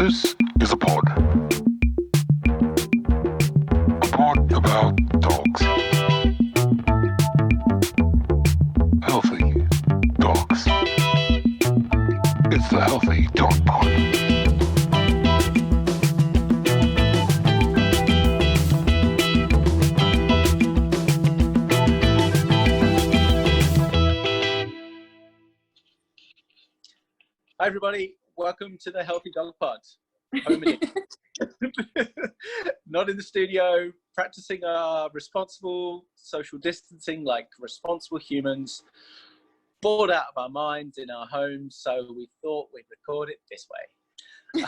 This is a pod. A pod about dogs. Healthy dogs. It's the Healthy Dog Pod. Hi everybody, welcome to the Healthy Dog Pod. Home again. Not in the studio, practicing our responsible social distancing like responsible humans, bored out of our minds in our homes, so we thought we'd record it this way.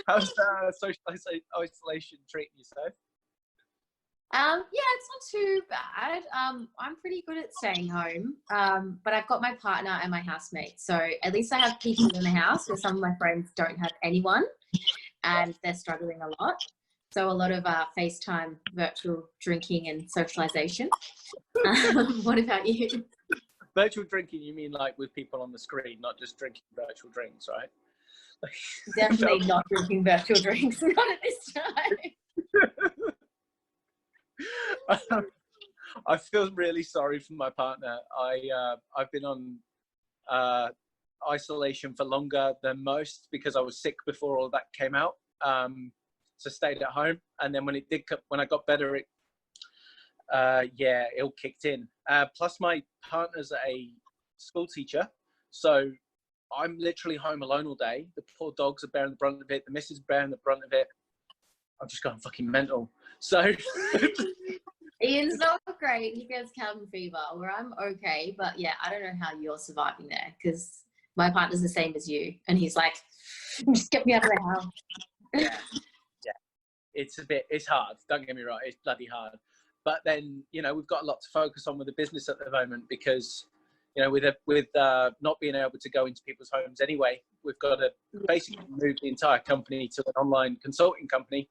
How's social isolation treating you, so? Yeah, it's not too bad. I'm pretty good at staying home, but I've got my partner and my housemate, so at least I have people in the house, where some of my friends don't have anyone and they're struggling a lot. So a lot of FaceTime, virtual drinking and socialization. What about you? Virtual drinking, you mean like with people on the screen, not just drinking virtual drinks, right? Definitely not drinking virtual drinks, not at this time. I feel really sorry for my partner. I've been on isolation for longer than most because I was sick before all that came out. So stayed at home, and then when I got better, it all kicked in. Plus, my partner's a school teacher, so I'm literally home alone all day. The poor dogs are bearing the brunt of it. The missus is bearing the brunt of it. I'm just going fucking mental. So Ian's not great. He gets cabin fever, where I'm okay. But yeah, I don't know how you're surviving there, because my partner's the same as you, and he's like, just get me out of the house. yeah. It's hard. Don't get me wrong. It's bloody hard. But then, we've got a lot to focus on with the business at the moment because, with not being able to go into people's homes anyway, we've got to basically move the entire company to an online consulting company,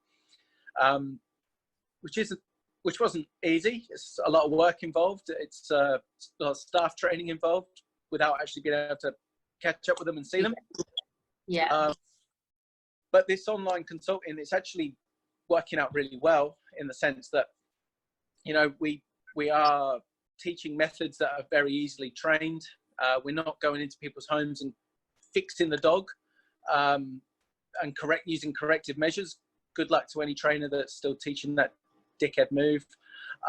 which wasn't easy. It's a lot of work involved. It's a lot of staff training involved without actually being able to catch up with them and see them. Yeah. But this online consulting, it's actually working out really well in the sense that, we are teaching methods that are very easily trained. We're not going into people's homes and fixing the dog and using corrective measures. Good luck to any trainer that's still teaching that dickhead move,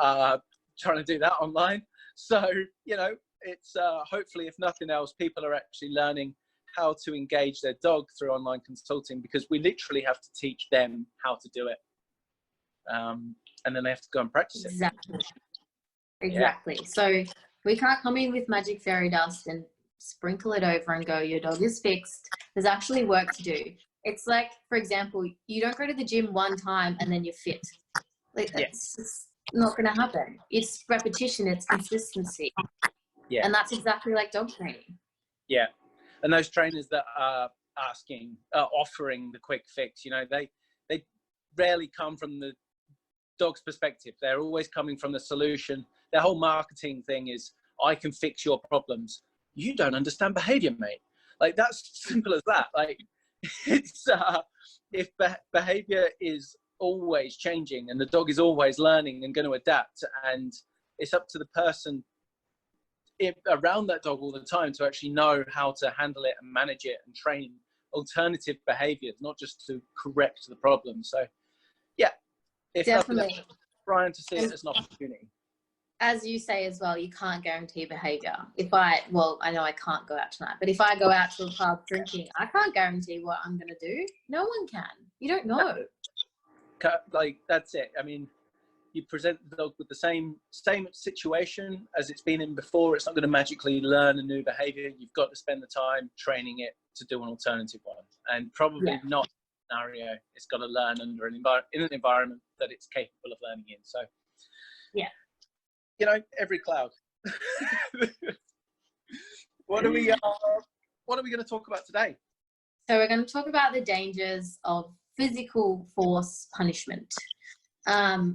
trying to do that online. So, it's hopefully, if nothing else, people are actually learning how to engage their dog through online consulting, because we literally have to teach them how to do it. And then they have to go and practice it. Exactly. Yeah. So we can't come in with magic fairy dust and sprinkle it over and go, your dog is fixed. There's actually work to do. It's like, for example, you don't go to the gym one time and then you're fit. Like, that's just not going to happen. It's repetition. It's consistency. Yeah. And that's exactly like dog training. Yeah. And those trainers that are offering the quick fix, they rarely come from the dog's perspective. They're always coming from the solution. Their whole marketing thing is, I can fix your problems. You don't understand behavior, mate. Like, that's simple as that. Like, it's if behavior is always changing and the dog is always learning and going to adapt, and it's up to the person around that dog all the time to actually know how to handle it and manage it and train alternative behaviors, not just to correct the problem. So yeah, if definitely trying to see it as an opportunity. As you say as well, you can't guarantee behavior. I know I can't go out tonight, but if I go out to a pub drinking, I can't guarantee what I'm going to do. No one can. You don't know. Like, that's it. I mean, you present the dog with the same situation as it's been in before. It's not going to magically learn a new behavior. You've got to spend the time training it to do an alternative one, and probably not a scenario it's got to learn under in an environment that it's capable of learning in. So yeah, every cloud. What are we going to talk about today? So we're going to talk about the dangers of physical force punishment.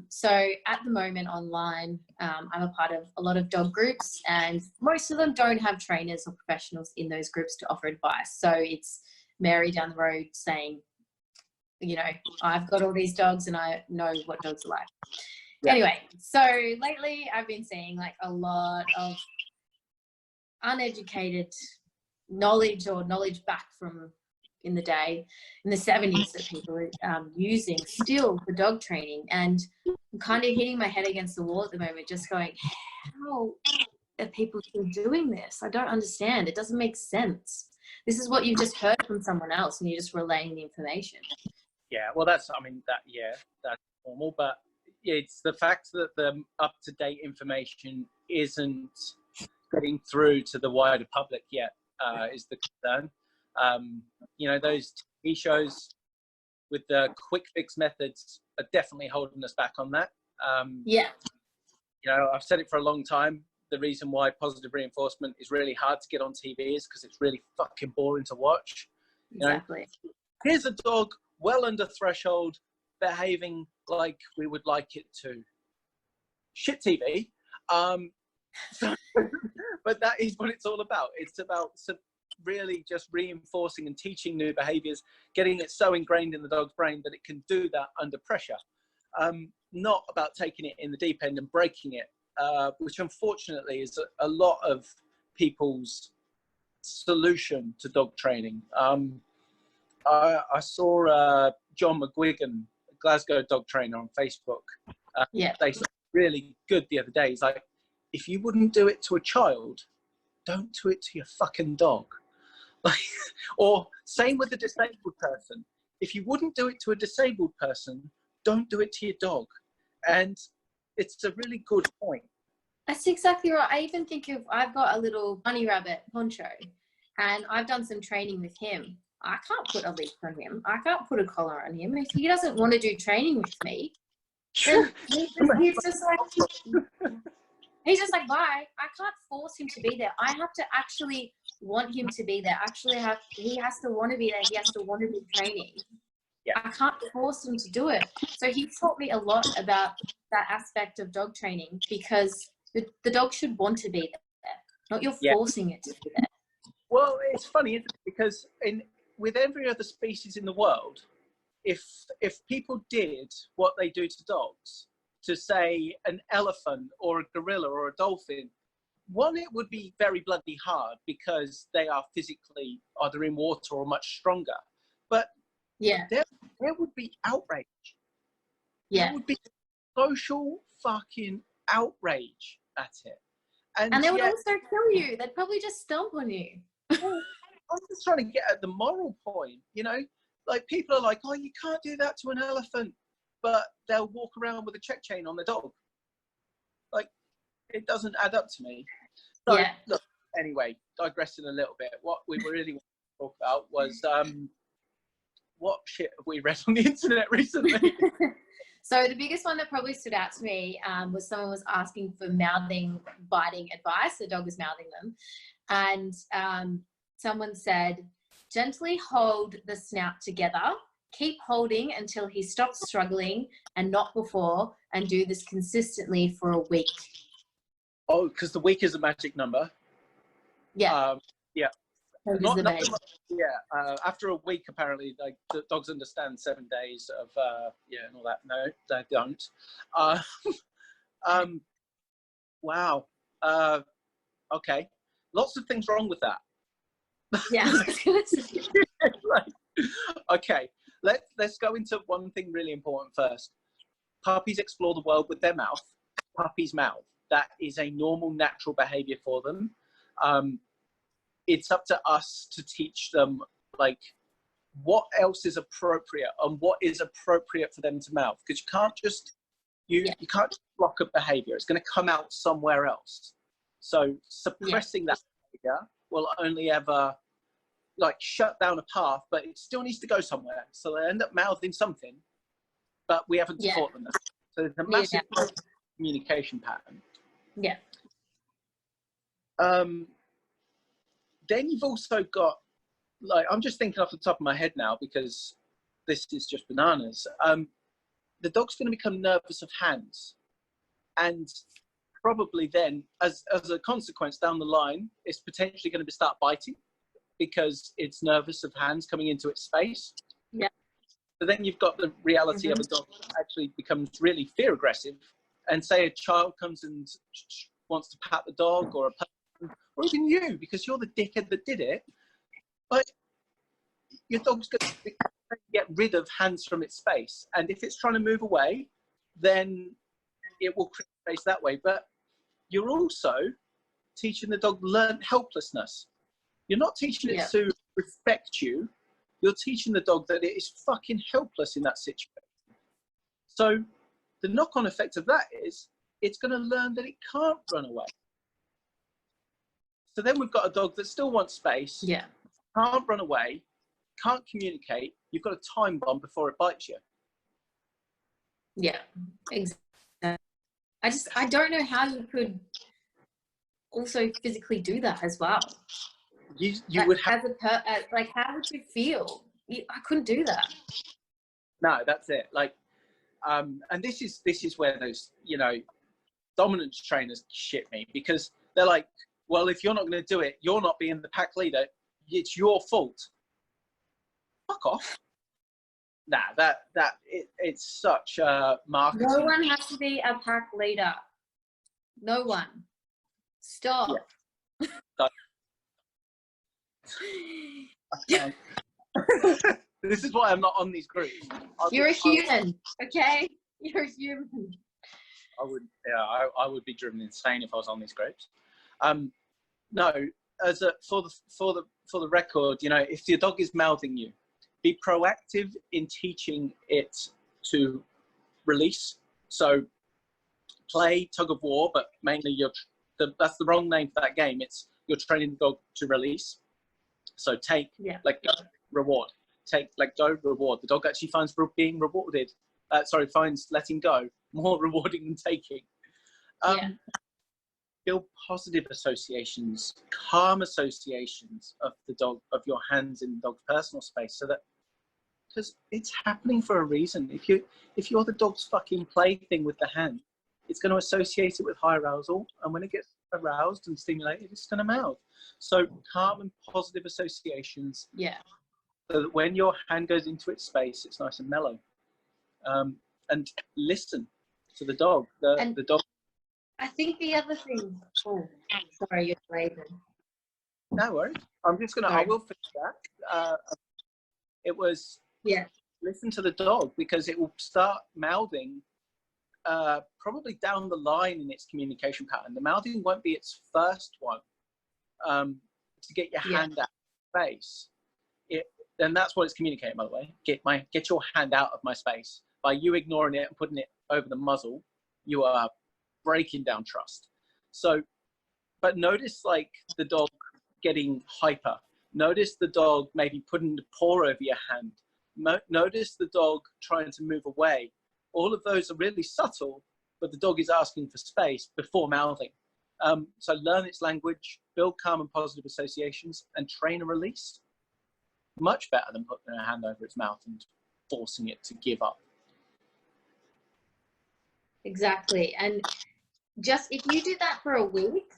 So at the moment online, I'm a part of a lot of dog groups, and most of them don't have trainers or professionals in those groups to offer advice. So it's Mary down the road saying, you know, I've got all these dogs and I know what dogs are like. Yeah. Anyway, so lately I've been seeing like a lot of uneducated knowledge or knowledge back from in the day, in the 70s, that people are using still for dog training. And I'm kind of hitting my head against the wall at the moment, just going, how are people still doing this? I don't understand. It doesn't make sense. This is what you've just heard from someone else and you're just relaying the information. Yeah, well, that's normal, but it's the fact that the up-to-date information isn't getting through to the wider public yet is the concern. You know, those TV shows with the quick fix methods are definitely holding us back on that. Yeah. You know, I've said it for a long time. The reason why positive reinforcement is really hard to get on TV is because it's really fucking boring to watch. Exactly. You know, here's a dog well under threshold, behaving like we would like it to. Shit TV. But that is what it's all about. It's about really just reinforcing and teaching new behaviors, getting it so ingrained in the dog's brain that it can do that under pressure. Not about taking it in the deep end and breaking it, which unfortunately is a lot of people's solution to dog training. I saw John McGuigan, a Glasgow dog trainer, on Facebook. They said really good the other day. He's like, if you wouldn't do it to a child, don't do it to your fucking dog. Or same with a disabled person. If you wouldn't do it to a disabled person, don't do it to your dog. And it's a really good point. That's exactly right. I even think I've got a little bunny rabbit, Poncho, and I've done some training with him. I can't put a leash on him. I can't put a collar on him. If he doesn't want to do training with me, then he's just like, bye. I can't force him to be there. I have to actually want him to be there. He has to want to be there. He has to want to do training. Yeah. I can't force him to do it. So he taught me a lot about that aspect of dog training, because the dog should want to be there, not you're forcing it to be there. Well, it's funny, isn't it? Because with every other species in the world, if people did what they do to dogs, to say an elephant or a gorilla or a dolphin, one, it would be very bloody hard because they are physically either in water or much stronger. But yeah, there would be outrage. Yeah, there would be social fucking outrage at it, and they would also kill you. They'd probably just stomp on you. I'm just trying to get at the moral point, you know, like people are like, oh, you can't do that to an elephant, but they'll walk around with a check chain on their dog. Like, it doesn't add up to me. So, yeah. Look, anyway, digressing a little bit, what we really want to talk about was what shit have we read on the internet recently? So the biggest one that probably stood out to me was someone was asking for mouthing, biting advice. The dog was mouthing them. And someone said, gently hold the snout together. Keep holding until he stops struggling and not before, and do this consistently for a week. Oh, because the week is a magic number. Yeah. Yeah. Yeah. After a week, apparently, like the dogs understand 7 days of and all that. No, they don't. Wow. Okay. Lots of things wrong with that. Yeah. Okay. Let's go into one thing really important first. Puppies explore the world with their mouth. Puppies mouth. That is a normal, natural behavior for them. It's up to us to teach them, like, what else is appropriate and what is appropriate for them to mouth. Because you can't just you can't just block a behavior. It's going to come out somewhere else. So suppressing that behavior will only ever like shut down a path, but it still needs to go somewhere. So they end up mouthing something, but we haven't taught them that. So there's a massive communication pattern. Yeah. Then you've also got, like, I'm just thinking off the top of my head now because this is just bananas. The dog's going to become nervous of hands, and probably then, as a consequence, down the line, it's potentially going to start biting because it's nervous of hands coming into its space. Yeah. So then you've got the reality of a dog that actually becomes really fear aggressive. And say a child comes and wants to pat the dog, or a person, or even you, because you're the dickhead that did it. But your dog's going to get rid of hands from its space. And if it's trying to move away, then it will create space that way. But you're also teaching the dog learned helplessness. You're not teaching it to respect you. You're teaching the dog that it is fucking helpless in that situation. So the knock-on effect of that is it's going to learn that it can't run away. So then we've got a dog that still wants space, can't run away, can't communicate. You've got a time bomb before it bites you. Yeah, exactly. I don't know how you could also physically do that as well. You would have, like, how would you feel? I couldn't do that. No, that's it. Like, and this is where those, you know, dominance trainers shit me, because they're like, well, if you're not going to do it, you're not being the pack leader. It's your fault. Fuck off. Nah, it's such a marketing. No one has to be a pack leader. No one. Stop. Yeah. This is why I'm not on these groups. You're a human, okay? You're a human. I would be driven insane if I was on these groups. No, for the record, you know, if your dog is mouthing you, be proactive in teaching it to release. So play tug of war, but mainly that's the wrong name for that game. You're training the dog to release. So take, let go, reward. Take, let go, reward. The dog actually finds being rewarded. Finds letting go more rewarding than taking. Build positive associations, calm associations of the dog, of your hands in the dog's personal space, so that, because it's happening for a reason. If you're the dog's fucking plaything with the hand, it's going to associate it with high arousal, and when it gets aroused and stimulated, it's going to mouth. So calm and positive associations. Yeah. So that when your hand goes into its space, it's nice and mellow. And listen to the dog. The dog. I think the other thing. Oh, sorry, you're waving. No worries. I'm just gonna. I will finish that. It was. Yeah. Listen to the dog, because it will start mouthing. Probably down the line in its communication pattern. The mouthing won't be its first one. To get your hand out of space. Then that's what it's communicating, by the way. Get your hand out of my space. By you ignoring it and putting it over the muzzle, you are breaking down trust. So, but notice like the dog getting hyper. Notice the dog maybe putting the paw over your hand. Notice the dog trying to move away. All of those are really subtle, but the dog is asking for space before mouthing. So learn its language, build calm and positive associations, and train a release. Much better than putting a hand over its mouth and forcing it to give up. Exactly. And just if you do that for a week,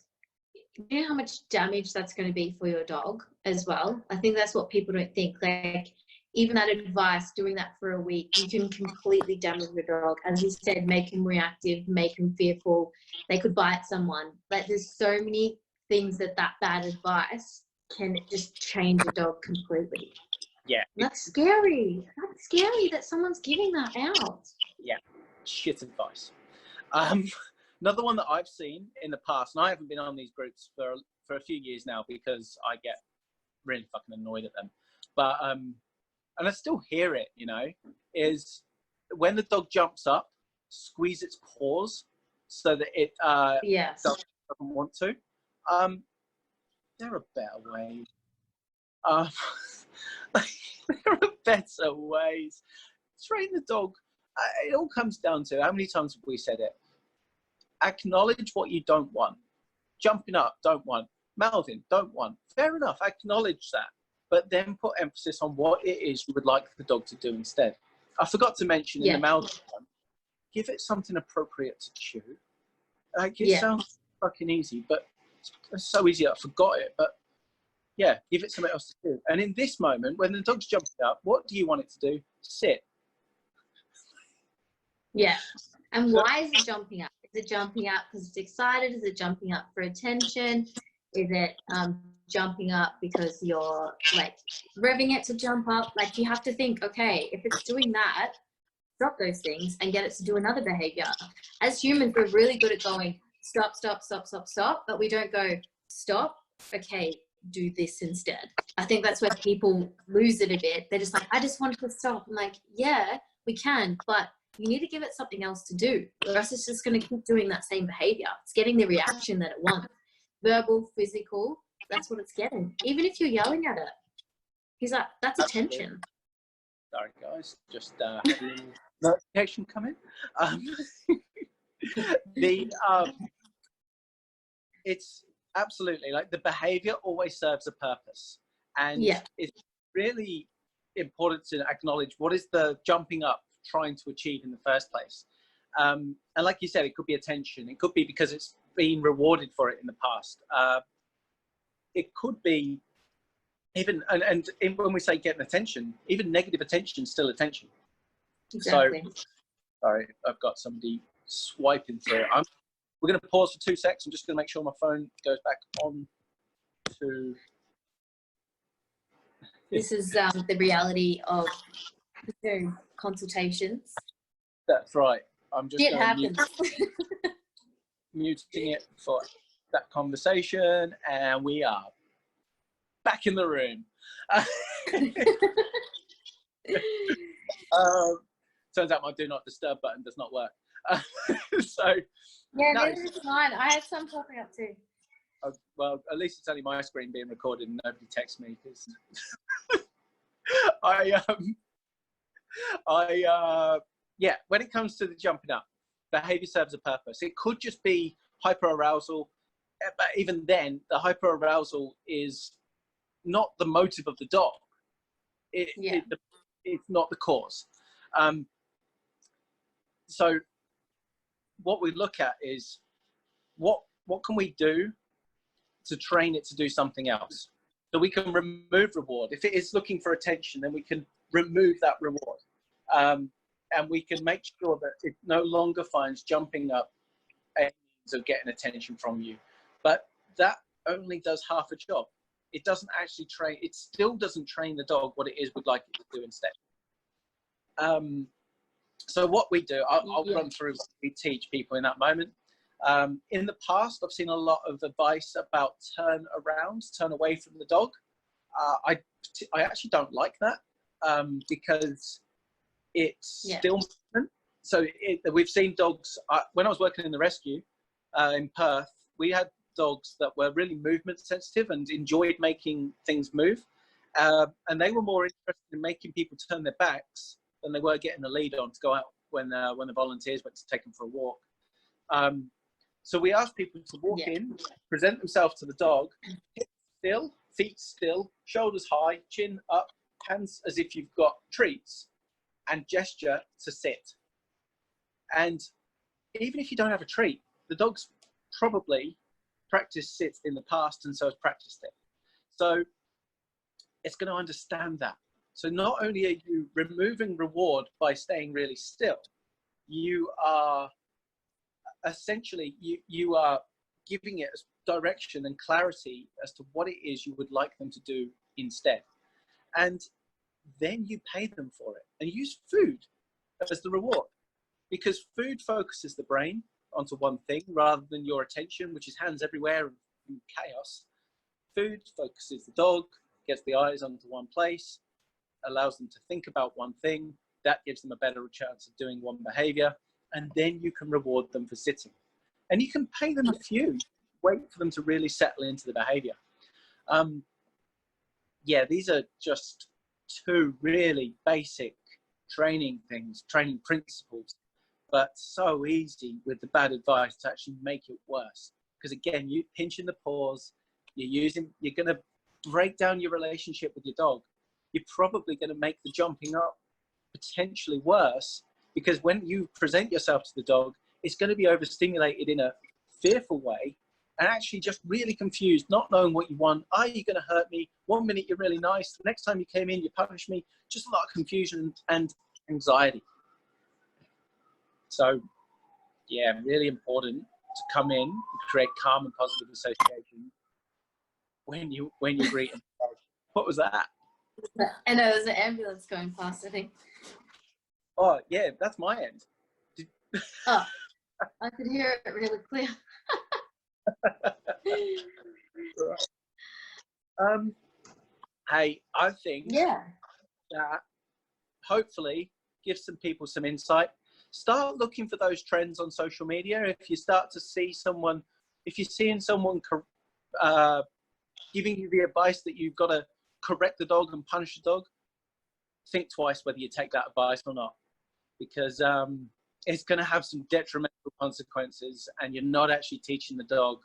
you know how much damage that's going to be for your dog as well. I think that's what people don't think. Like, even that advice, doing that for a week, you can completely damage your dog. As you said, make him reactive, make him fearful. They could bite someone. Like, there's so many things that bad advice can just change a dog completely. Yeah. That's scary. That's scary that someone's giving that out. Yeah. Shit advice. Another one that I've seen in the past, and I haven't been on these groups for a few years now because I get really fucking annoyed at them. But, and I still hear it, you know, is when the dog jumps up, squeeze its paws so that it doesn't want to. There are better ways. There are better ways. Train the dog. It all comes down to, how many times have we said it? Acknowledge what you don't want. Jumping up, don't want. Mouthing, don't want. Fair enough, acknowledge that. But then put emphasis on what it is you would like the dog to do instead. I forgot to mention in the mouthing one, give it something appropriate to chew. Like, it sounds fucking easy, but it's so easy I forgot it. But Yeah, give it something else to do. And in this moment, when the dog's jumping up, what do you want it to do? Sit. Yeah. And why is it jumping up? Is it jumping up because it's excited? Is it jumping up for attention? Is it jumping up because you're like revving it to jump up? Like you have to think, okay, if it's doing that, drop those things and get it to do another behavior. As humans, we're really good at going stop, stop, stop, stop, stop, but we don't go stop. Okay, do this instead. I think that's where people lose it a bit. They're just like, I just want to stop. I'm like, yeah, we can, but you need to give it something else to do, or else it's just going to keep doing that same behavior. It's getting the reaction that it wants. Verbal, physical, that's what it's getting. Even if you're yelling at it, he's like, that's attention. Sorry, guys, just had a little notification come in. It's absolutely like the behavior always serves a purpose, and it's really important to acknowledge what is the jumping up trying to achieve in the first place. And like you said, it could be attention. It could be because it's been rewarded for it in the past. It could be even, and when we say getting attention, even negative attention is still attention. Exactly. So, sorry, I've got somebody swiping through. We're going to pause for 2 seconds. I'm just going to make sure my phone goes back on to... This is the reality of Zoom consultations. That's right. I'm just It happens. muting it for that conversation, and we are back in the room. Turns out my do not disturb button does not work. So yeah, no, it's fine. I had some popping up too. Well, at least it's only my screen being recorded and nobody texts me, because yeah, when it comes to the jumping up, behavior serves a purpose. It could just be hyperarousal, but even then, the hyperarousal is not the motive of the dog. It's not the cause. So what we look at is what can we do to train it to do something else? So we can remove reward. If it is looking for attention, then we can remove that reward. And we can make sure that it no longer finds jumping up a means of getting attention from you. But that only does half a job. It doesn't actually train, it still doesn't train the dog what it is we'd like it to do instead. So what we do, I'll run through what we teach people in that moment. In the past, I've seen a lot of advice about turn away from the dog. I actually don't like that because it's still movement. So we've seen dogs, when I was working in the rescue in Perth, we had dogs that were really movement sensitive and enjoyed making things move. And they were more interested in making people turn their backs than they were getting the lead on to go out when the volunteers went to take them for a walk. So we asked people to walk in, present themselves to the dog, hip still, feet still, shoulders high, chin up, hands as if you've got treats, and gesture to sit. And even if you don't have a treat, the dog's probably practiced sit in the past and so has practiced it. So it's going to understand that. So not only are you removing reward by staying really still, you are essentially, you are giving it direction and clarity as to what it is you would like them to do instead. And then you pay them for it and use food as the reward, because food focuses the brain onto one thing rather than your attention, which is hands everywhere and chaos. Food focuses the dog, gets the eyes onto one place, allows them to think about one thing. That gives them a better chance of doing one behavior. And then you can reward them for sitting. And you can pay them a few, wait for them to really settle into the behavior. Yeah, these are just two really basic training things, training principles, but so easy with the bad advice to actually make it worse. Because again, you pinching the paws, you're going to break down your relationship with your dog. You're probably going to make the jumping up potentially worse, because when you present yourself to the dog, it's going to be overstimulated in a fearful way, and actually just really confused, not knowing what you want. Are you going to hurt me? 1 minute you're really nice, the next time you came in you punished me. Just a lot of confusion and anxiety. So yeah, really important to come in and create calm and positive association when you greet them. What was that? I know there's an ambulance going past, I think. Oh yeah, that's my end. Oh, I could hear it really clear. Hey, I think that hopefully give some people some insight. Start looking for those trends on social media. If you start to see someone, if you're seeing someone giving you the advice that you've got to correct the dog and punish the dog, think twice whether you take that advice or not, because it's going to have some detrimental consequences, and you're not actually teaching the dog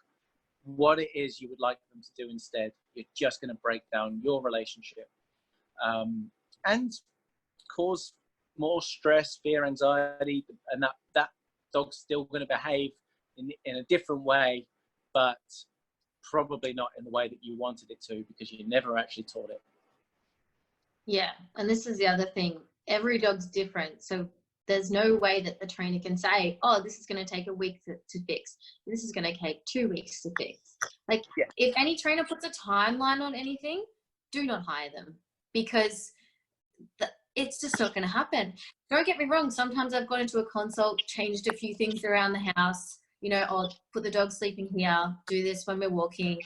what it is you would like them to do instead. You're just going to break down your relationship and cause more stress, fear, anxiety, and that dog's still going to behave in a different way, but probably not in the way that you wanted it to, because you never actually taught it. Yeah, and this is the other thing. Every dog's different, so there's no way that the trainer can say, oh, this is going to take a week to fix. This is going to take 2 weeks to fix. Like, if any trainer puts a timeline on anything, do not hire them, because it's just not going to happen. Don't get me wrong. Sometimes I've gone into a consult, changed a few things around the house, you know, or put the dog sleeping here, do this when we're walking.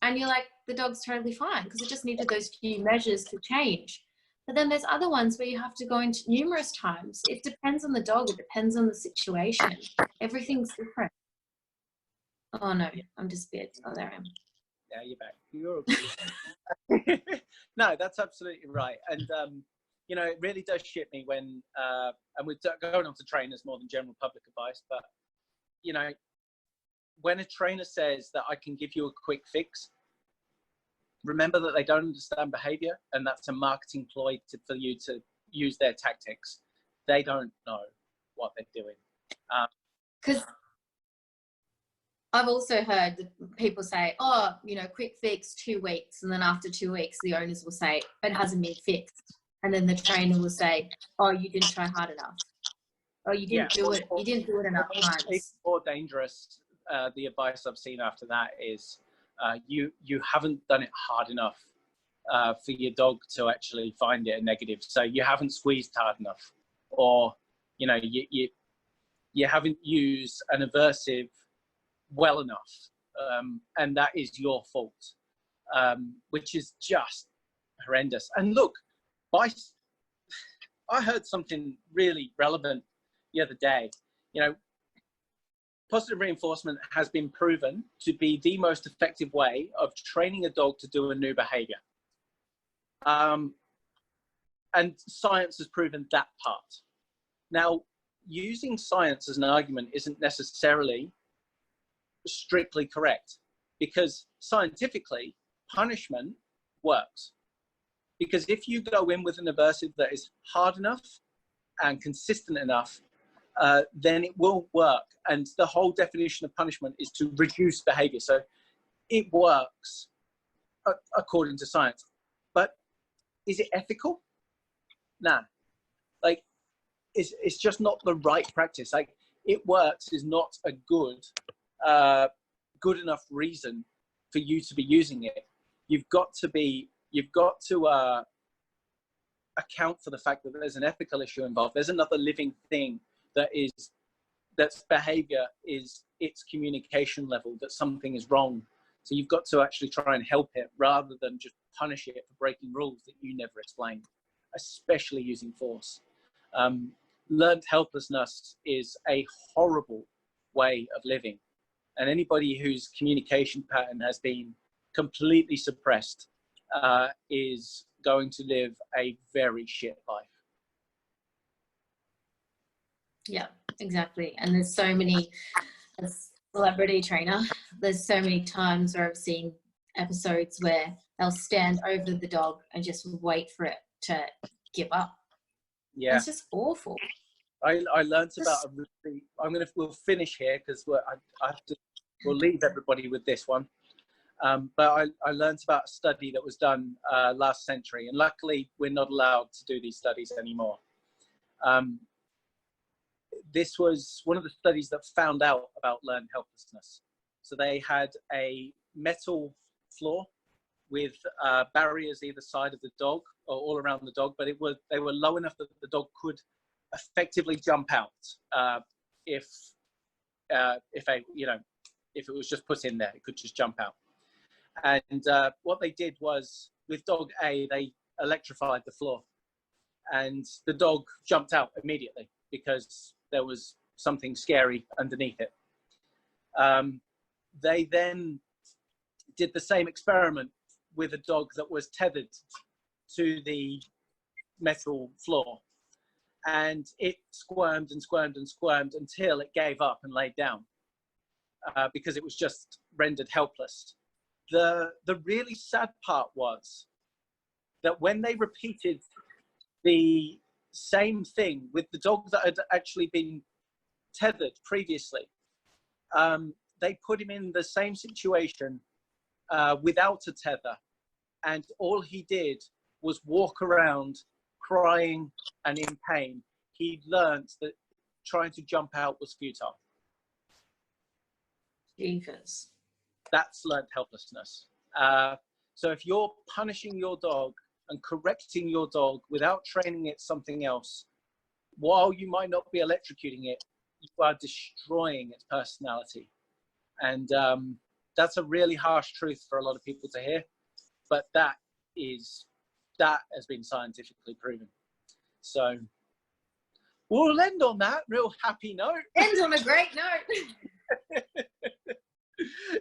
And you're like, the dog's totally fine because it just needed those few measures to change. But then there's other ones where you have to go into numerous times. It depends on the dog. It depends on the situation. Everything's different. Oh, no, I'm just bit. Oh, there I am. Yeah, you're back. You're okay. No, that's absolutely right. And, you know, it really does shit me when, and we're going on to trainers more than general public advice, but, you know, when a trainer says that I can give you a quick fix, remember that they don't understand behavior, and that's a marketing ploy for you to use their tactics. They don't know what they're doing. Because I've also heard that people say, oh, you know, quick fix, 2 weeks. And then after 2 weeks, the owners will say, it hasn't been fixed. And then the trainer will say, oh, you didn't try hard enough. Oh, you didn't do it. You didn't do it enough times. It's more dangerous. The advice I've seen after that is you haven't done it hard enough for your dog to actually find it a negative. So you haven't squeezed hard enough, or you know, you haven't used an aversive well enough, and that is your fault, which is just horrendous. And look, I heard something really relevant the other day. You know, positive reinforcement has been proven to be the most effective way of training a dog to do a new behavior. And science has proven that part. Now, using science as an argument isn't necessarily strictly correct, because scientifically, punishment works. Because if you go in with an aversive that is hard enough and consistent enough, then it will work. And the whole definition of punishment is to reduce behavior. So it works according to science. But is it ethical? Nah. Like, it's just not the right practice. Like, it works is not a good enough reason for you to be using it. You've got to account for the fact that there's an ethical issue involved. There's another living thing that's behavior is its communication level, that something is wrong. So you've got to actually try and help it rather than just punish it for breaking rules that you never explained, especially using force. Learned helplessness is a horrible way of living. And anybody whose communication pattern has been completely suppressed is going to live a very shit life. Yeah, exactly. And there's so many, as a celebrity trainer, there's so many times where I've seen episodes where they'll stand over the dog and just wait for it to give up. Yeah. And it's just awful. I learned about we'll finish here because I have to we'll leave everybody with this one. But I learned about a study that was done last century, and luckily we're not allowed to do these studies anymore. This was one of the studies that found out about learned helplessness. So they had a metal floor with barriers either side of the dog or all around the dog, but they were low enough that the dog could effectively jump out if it was just put in there, it could just jump out. And what they did was, with dog A, they electrified the floor, and the dog jumped out immediately because there was something scary underneath it. They then did the same experiment with a dog that was tethered to the metal floor, and it squirmed and squirmed and squirmed until it gave up and laid down because it was just rendered helpless. The really sad part was that when they repeated the same thing with the dog that had actually been tethered previously, they put him in the same situation without a tether, and all he did was walk around crying and in pain. He learned that trying to jump out was futile. Jesus. That's learned helplessness. So if you're punishing your dog and correcting your dog without training it something else, while you might not be electrocuting it, you are destroying its personality. And that's a really harsh truth for a lot of people to hear, but that has been scientifically proven. So we'll end on that real happy note. End on a great note.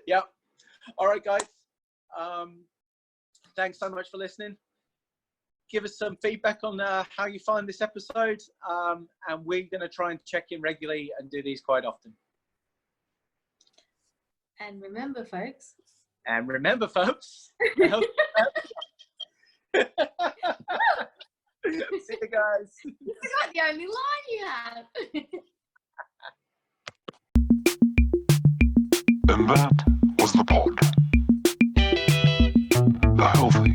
Yeah. All right, guys. Thanks so much for listening. Give us some feedback on how you find this episode, and we're going to try and check in regularly and do these quite often. And remember, folks. See you guys. This is not the only line you have. And that was the pod. The Healthy